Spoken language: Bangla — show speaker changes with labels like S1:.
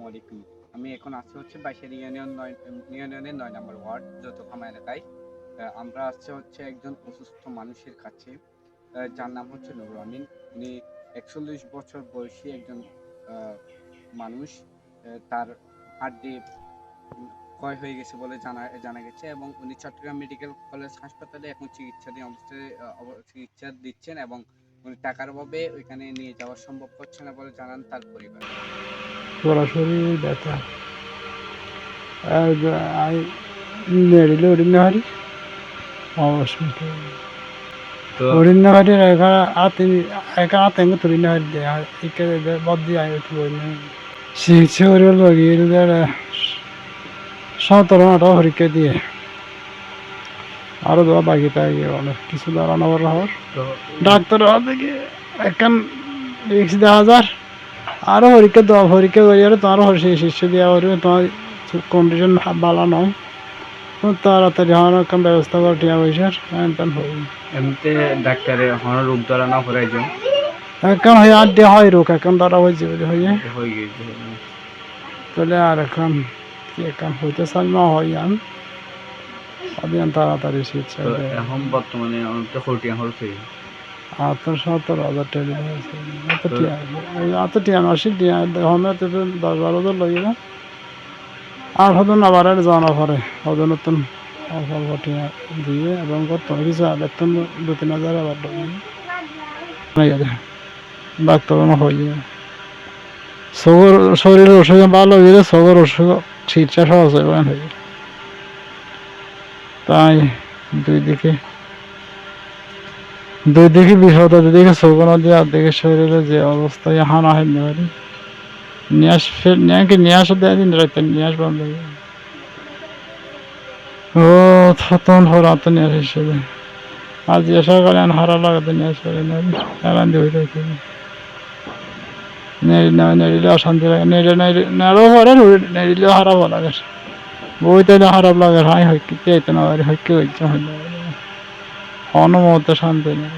S1: আলাইকুম। আমি এখন আছি হচ্ছে বাইশের ইউনিয়নের ৯ নম্বর ওয়ার্ড যৌথখামা এলাকায়। আমরা আসছি হচ্ছে একজন অসুস্থ মানুষের কাছে, যার নাম হচ্ছে নুরুল আমিন। উনি ৪১ বছর বয়সী একজন মানুষ। তার হাড্ডি ক্ষয় হয়ে গেছে বলে জানা গেছে এবং উনি চট্টগ্রাম মেডিকেল কলেজ হাসপাতালে এখন চিকিৎসাধীন অবস্থায় চিকিৎসা দিচ্ছেন এবং উনি টাকার অভাবে ওইখানে নিয়ে যাওয়া সম্ভব হচ্ছে না বলে জানান তার পরিবার।
S2: সরাসরি ব্যথা আর নেড়িলে উড়িন্নহারি উড়িন্নহারি একা আতেঙ্গ তুরিন্নহারি দেয় ইকে বদি আয় উঠি চিকিৎসা করিব লগিয়ে 17-18 পরীক্ষা দিয়ে আরো দেওয়া বাকি থাকে অনেক কিছু দাঁড়ানো হওয়ার ডাক্তার থেকে এখন রিক্স 10,000 আরো পরীক্ষা দেওয়া পরীক্ষা করিয়ারে তোমার শিষ্য দেওয়া করবে তোমার কন্ডিশন ভালো নয় তাড়াতাড়ি হওয়ার একটা ব্যবস্থা করে টিয়া পয়সার
S3: এমনিতে ডাক্তারে হওয়ার রোগ ধরা না করাই যাও
S2: এখন হয় আড্ডে হয় রোগ এখন ধরা হয়েছে বলে হয়ে
S3: গেছে
S2: তাহলে আর এখন কি এখন হইতে চাই না হয় তাড়াতাড়ি শিখছে
S3: এখন বর্তমানে অনেক কোটি হচ্ছে
S2: 17,000 টাকা এত টিয়া মাসিক টিয়া এখন 10-12 লাগে না আর হদন আবার জানা পরে হদন নতুন অল্প টিয়া দিয়ে এবং বর্তমানে কিছু বেতন 2-3 হাজার আবার ডাক্তার হয়ে শরীরের অসুখ ভালো হয়ে গেলে সবর অসুখ চিকিৎসা সহজ হয়ে তাই দুই দিকে বিপদ, দুদিকে চোখ নদী আর দিকে শরীরে যে অবস্থায় হানা হাইতে পারি নিয়ে আসা দেয় দিন রাতে নিয়ে আসবাম লাগে ও তখন হরাত নিয়ে আসে আজ এসা করে হারা লাগাতে নিয়ে আসে এলান দিয়ে হইতে নেড়িলে অশান্তি লাগে নেড়ো পরে নেড়িলেও হারাবো লাগে বইতে খারাপ লাগে হাই হইতে না হইতে হইতে হইতে অনুমত শান্তি নেই।